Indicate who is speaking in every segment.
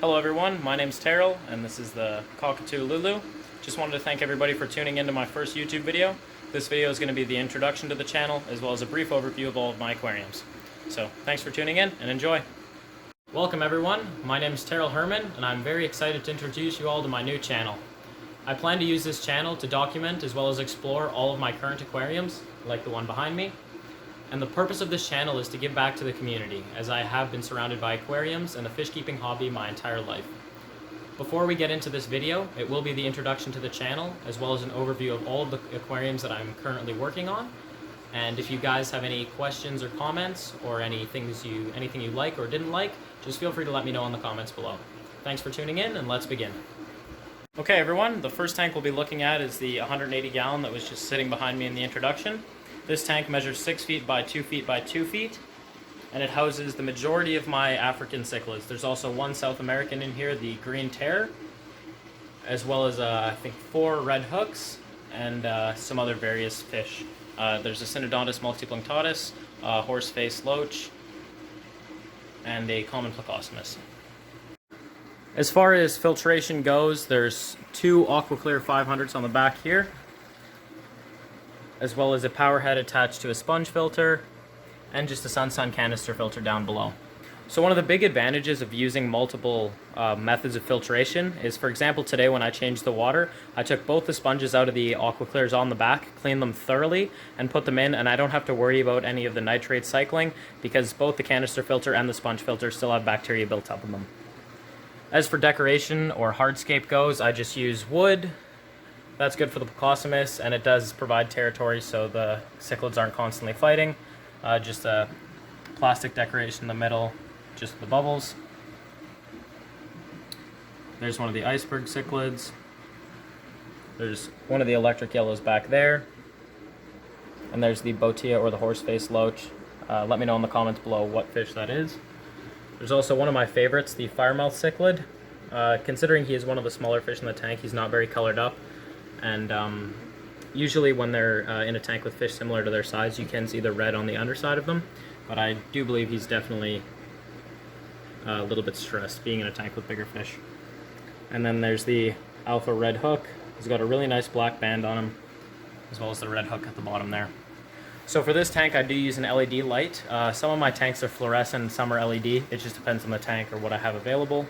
Speaker 1: Hello everyone, my name's Terrill, and this is the Cockatoo Lulu. Just wanted to thank everybody for tuning into my first YouTube video. This video is going to be the introduction to the channel, as well as a brief overview of all of my aquariums. So, thanks for tuning in, and enjoy! Welcome everyone, my name is Terrill Herrmann, and I'm very excited to introduce you all to my new channel. I plan to use this channel to document as well as explore all of my current aquariums, like the one behind me. And the purpose of this channel is to give back to the community, as I have been surrounded by aquariums and the fish keeping hobby my entire life. Before we get into this video, it will be the introduction to the channel, as well as an overview of all of the aquariums that I'm currently working on. And if you guys have any questions or comments, or anything you like or didn't like, just feel free to let me know in the comments below. Thanks for tuning in, and let's begin. Okay everyone, the first tank we'll be looking at is the 180 gallon that was just sitting behind me in the introduction. This tank measures 6 feet by 2 feet by 2 feet, and it houses the majority of my African cichlids. There's also one South American in here, the green Terrill, as well as I think 4 red hooks and some other various fish. There's a Synodontis multipunctatus, a horse-faced loach, and a common plecostomus. As far as filtration goes, there's 2 AquaClear 500s on the back here, as well as a power head attached to a sponge filter, and just a Sun canister filter down below. So one of the big advantages of using multiple methods of filtration is, for example, today when I changed the water, I took both the sponges out of the AquaClears on the back, cleaned them thoroughly, and put them in, and I don't have to worry about any of the nitrate cycling, because both the canister filter and the sponge filter still have bacteria built up in them. As for decoration or hardscape goes, I just use wood. That's good for the plecostomus, and it does provide territory so the cichlids aren't constantly fighting. Just a plastic decoration in the middle, just the bubbles. There's one of the iceberg cichlids. There's one of the electric yellows back there. And there's the botia or the horse-faced loach. Let me know in the comments below what fish that is. There's also one of my favorites, the firemouth cichlid. Considering he is one of the smaller fish in the tank, he's not very colored up. And usually when they're in a tank with fish similar to their size, you can see the red on the underside of them. But I do believe he's definitely a little bit stressed being in a tank with bigger fish. And then there's the alpha red hook. He's got a really nice black band on him, as well as the red hook at the bottom there. So for this tank, I do use an LED light. Some of my tanks are fluorescent, some are LED. It just depends on the tank or what I have available.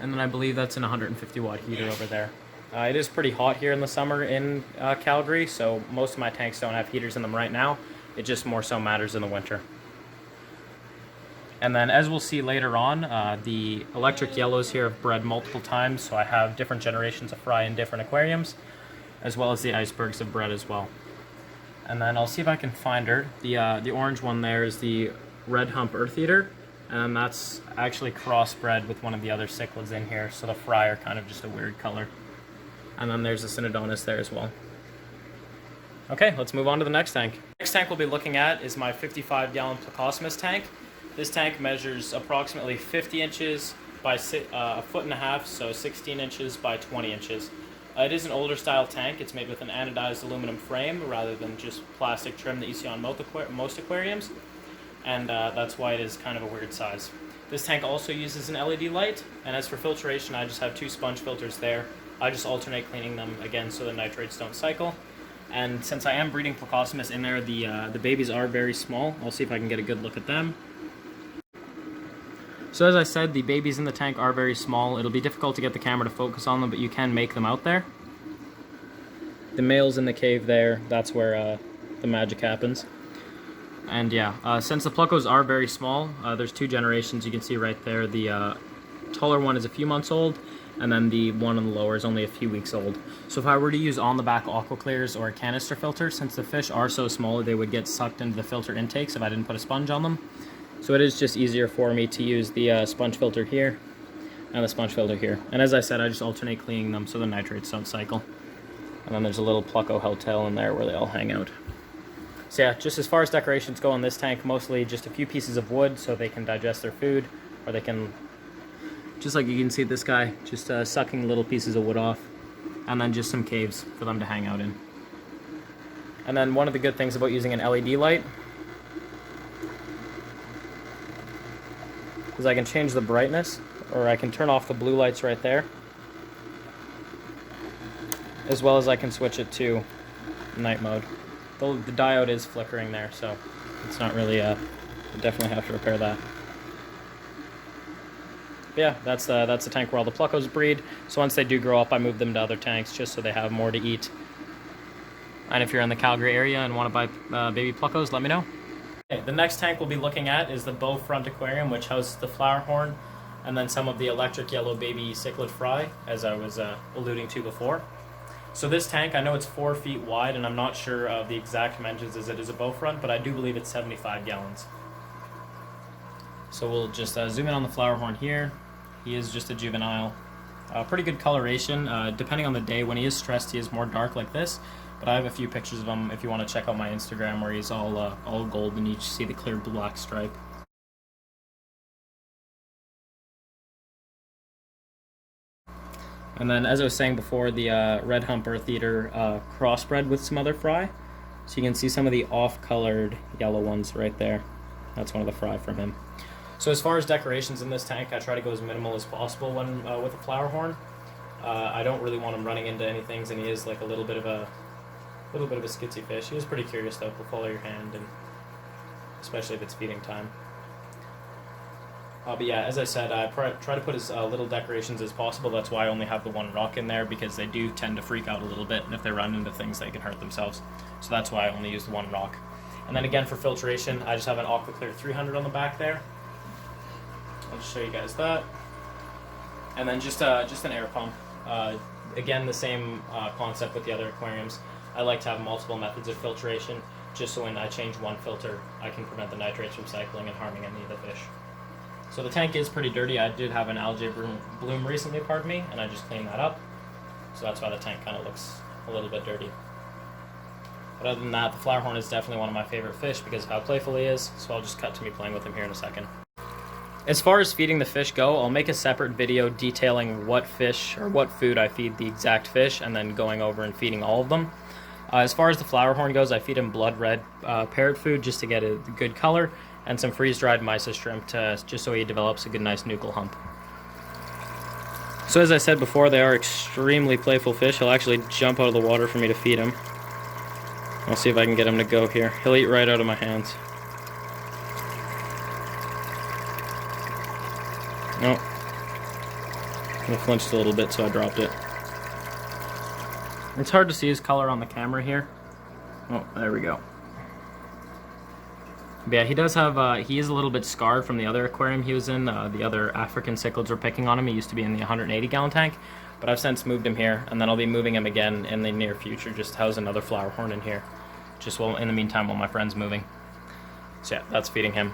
Speaker 1: And then I believe that's an 150 watt heater over there. It is pretty hot here in the summer in Calgary, so most of my tanks don't have heaters in them right now. It just more so matters in the winter. And then as we'll see later on, the electric yellows here have bred multiple times, so I have different generations of fry in different aquariums, as well as the icebergs have bred as well. And then I'll see if I can find her. The orange one there is the red hump earth eater, and that's actually crossbred with one of the other cichlids in here, so the fry are kind of just a weird color. And then there's a Synodontis there as well. Okay, let's move on to the next tank. Next tank we'll be looking at is my 55 gallon plecostomus tank. This tank measures approximately 50 inches by a foot and a half, so 16 inches by 20 inches. It is an older style tank. It's made with an anodized aluminum frame rather than just plastic trim that you see on most aquariums, and that's why it is kind of a weird size. This tank also uses an LED light, and as for filtration, I just have 2 sponge filters there. I just alternate cleaning them again so the nitrates don't cycle. And since I am breeding plecostomus in there, the babies are very small. I'll see if I can get a good look at them. So as I said, the babies in the tank are very small. It'll be difficult to get the camera to focus on them, but you can make them out there. The male's in the cave there. That's where the magic happens. And yeah, since the plecos are very small, there's 2 generations you can see right there. The taller one is a few months old, and then the one on the lower is only a few weeks old. So if I were to use on-the-back AquaClears or a canister filter, since the fish are so small, they would get sucked into the filter intakes if I didn't put a sponge on them. So it is just easier for me to use the sponge filter here and the sponge filter here. And as I said, I just alternate cleaning them so the nitrates don't cycle. And then there's a little pleco hotel in there where they all hang out. So yeah, just as far as decorations go in this tank, mostly just a few pieces of wood so they can digest their food, or they can, just like you can see this guy, just sucking little pieces of wood off, and then just some caves for them to hang out in. And then one of the good things about using an LED light is I can change the brightness, or I can turn off the blue lights right there, as well as I can switch it to night mode. The diode is flickering there, so it's not really, definitely have to repair that. But yeah, that's the tank where all the pluckos breed. So once they do grow up, I move them to other tanks just so they have more to eat. And if you're in the Calgary area and want to buy baby pluckos, let me know. Okay, the next tank we'll be looking at is the bow front aquarium, which houses the flower horn and then some of the electric yellow baby cichlid fry, as I was alluding to before. So this tank, I know it's 4 feet wide, and I'm not sure of the exact dimensions as it is a bow front, but I do believe it's 75 gallons. So we'll just zoom in on the flower horn here. He is just a juvenile. Pretty good coloration. Depending on the day, when he is stressed, he is more dark like this. But I have a few pictures of him if you want to check out my Instagram, where he's all gold and you just see the clear black stripe. And then, as I was saying before, the red hump earth eater crossbred with some other fry. So you can see some of the off-colored yellow ones right there. That's one of the fry from him. So as far as decorations in this tank, I try to go as minimal as possible when with a flower horn. I don't really want him running into anything, and he is like a little bit of a skitsy fish. He is pretty curious though. He'll follow your hand, and especially if it's feeding time. But yeah, as I said, I try to put as little decorations as possible. That's why I only have the one rock in there, because they do tend to freak out a little bit, and if they run into things, they can hurt themselves. So that's why I only use the one rock. And then again, for filtration, I just have an AquaClear 300 on the back there. I'll just show you guys that. And then just an air pump. Again, the same concept with the other aquariums. I like to have multiple methods of filtration, just so when I change one filter, I can prevent the nitrates from cycling and harming any of the fish. So the tank is pretty dirty. I did have an algae bloom recently, pardon me, and I just cleaned that up. So that's why the tank kind of looks a little bit dirty. But other than that, the flower horn is definitely one of my favorite fish because of how playful he is, so I'll just cut to me playing with him here in a second. As far as feeding the fish go, I'll make a separate video detailing what fish or what food I feed the exact fish, and then going over and feeding all of them. As far as the flower horn goes, I feed him blood red parrot food just to get a good color, and some freeze-dried mysis shrimp just so he develops a good nice nuchal hump. So as I said before, they are extremely playful fish. He'll actually jump out of the water for me to feed him. I'll see if I can get him to go here. He'll eat right out of my hands. Nope. I flinched a little bit, so I dropped it. It's hard to see his color on the camera here. Oh, there we go. But yeah, he does have, he is a little bit scarred from the other aquarium he was in. The other African cichlids were picking on him. He used to be in the 180-gallon tank, but I've since moved him here, and then I'll be moving him again in the near future, just to house another flower horn in here, just while, in the meantime, while my friend's moving. So yeah, that's feeding him.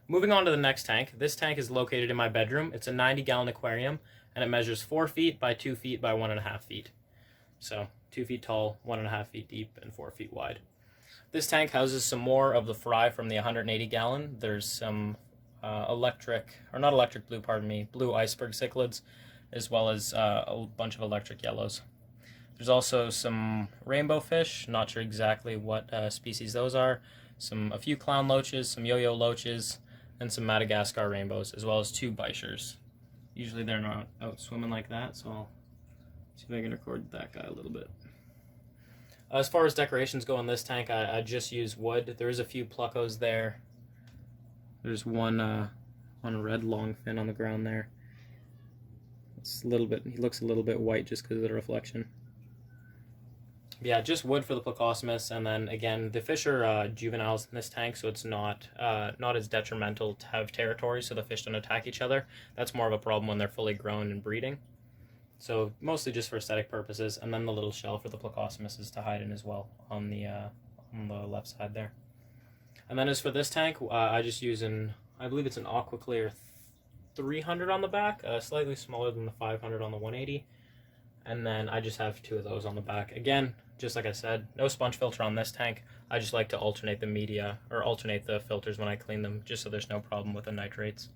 Speaker 1: Moving on to the next tank. This tank is located in my bedroom. It's a 90-gallon aquarium, and it measures 4 feet by 2 feet by 1.5 feet. So 2 feet tall, 1.5 feet deep, and 4 feet wide. This tank houses some more of the fry from the 180-gallon. There's some blue iceberg cichlids, as well as a bunch of electric yellows. There's also some rainbow fish, not sure exactly what species those are, a few clown loaches, some yo-yo loaches, and some Madagascar rainbows, as well as 2 bichers. Usually they're not out swimming like that, so I'll see if I can record that guy a little bit. As far as decorations go in this tank, I just use wood. There's a few pluckos there. There's one red long fin on the ground there. It's a little bit, he looks a little bit white just because of the reflection. But yeah, just wood for the Plecostomus, and then again, the fish are juveniles in this tank, so it's not as detrimental to have territory, so the fish don't attack each other. That's more of a problem when they're fully grown and breeding. So mostly just for aesthetic purposes, and then the little shell for the Plecostomus is to hide in as well on the left side there. And then as for this tank, I just use I believe it's an AquaClear 300 on the back, slightly smaller than the 500 on the 180. And then I just have 2 of those on the back. Again, just like I said, no sponge filter on this tank. I just like to alternate the media, or alternate the filters when I clean them, just so there's no problem with the nitrates.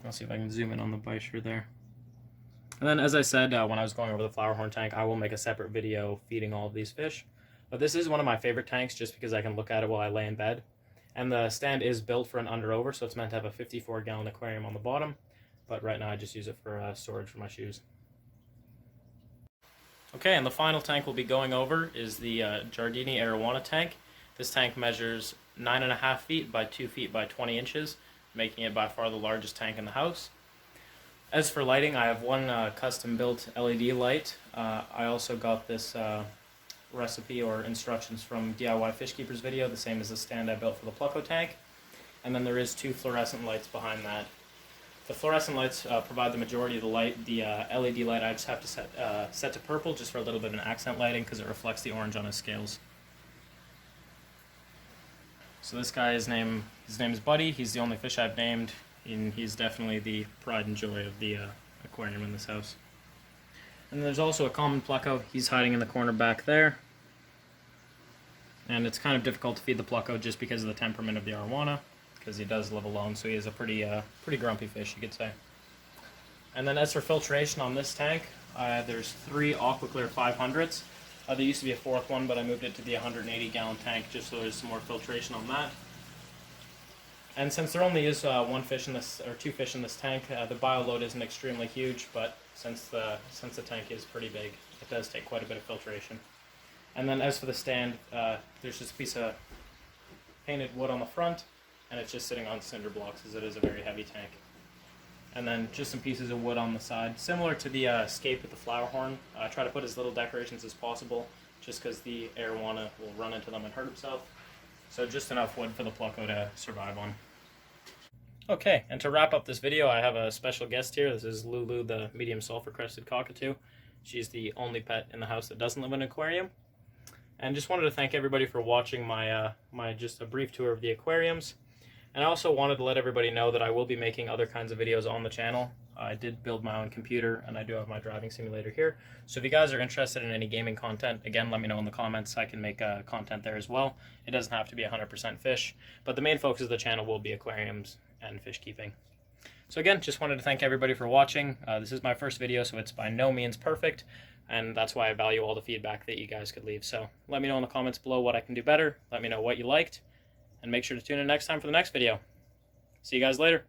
Speaker 1: I'll see if I can zoom in on the bichir there. And then, as I said, when I was going over the flower horn tank, I will make a separate video feeding all of these fish. But this is one of my favorite tanks just because I can look at it while I lay in bed. And the stand is built for an under-over, so it's meant to have a 54-gallon aquarium on the bottom. But right now I just use it for storage for my shoes. Okay, and the final tank we'll be going over is the Giardini Arowana tank. This tank measures 9.5 feet by 2 feet by 20 inches, making it by far the largest tank in the house. As for lighting, I have one custom-built LED light. I also got this recipe or instructions from DIY Fish Keeper's video, the same as the stand I built for the Plucko tank. And then there is 2 fluorescent lights behind that. The fluorescent lights provide the majority of the light. The LED light I just have to set to purple just for a little bit of an accent lighting because it reflects the orange on his scales. So this guy, his name is Buddy. He's the only fish I've named, and he's definitely the pride and joy of the aquarium in this house. And there's also a common Plucko. He's hiding in the corner back there. And it's kind of difficult to feed the Plucko just because of the temperament of the Arowana, because he does live alone, so he is a pretty grumpy fish, you could say. And then as for filtration on this tank, there's 3 AquaClear 500s. There used to be a 4th one, but I moved it to the 180-gallon tank just so there's some more filtration on that. And since there only is 2 fish in this tank, the bio load isn't extremely huge, but since the tank is pretty big, it does take quite a bit of filtration. And then as for the stand, there's just a piece of painted wood on the front, and it's just sitting on cinder blocks as it is a very heavy tank. And then just some pieces of wood on the side, similar to the scape with the flower horn. I try to put as little decorations as possible, just because the Arowana will run into them and hurt himself. So just enough wood for the Plucko to survive on. Okay, and to wrap up this video, I have a special guest here. This is Lulu, the medium sulfur crested cockatoo. She's the only pet in the house that doesn't live in an aquarium. And just wanted to thank everybody for watching my just a brief tour of the aquariums. And I also wanted to let everybody know that I will be making other kinds of videos on the channel. I did build my own computer, and I do have my driving simulator here. So if you guys are interested in any gaming content, again, let me know in the comments. I can make content there as well. It doesn't have to be 100% fish, but the main focus of the channel will be aquariums and fish keeping. So again, just wanted to thank everybody for watching. This is my first video, so it's by no means perfect, and that's why I value all the feedback that you guys could leave. So let me know in the comments below what I can do better. Let me know what you liked, and make sure to tune in next time for the next video. See you guys later.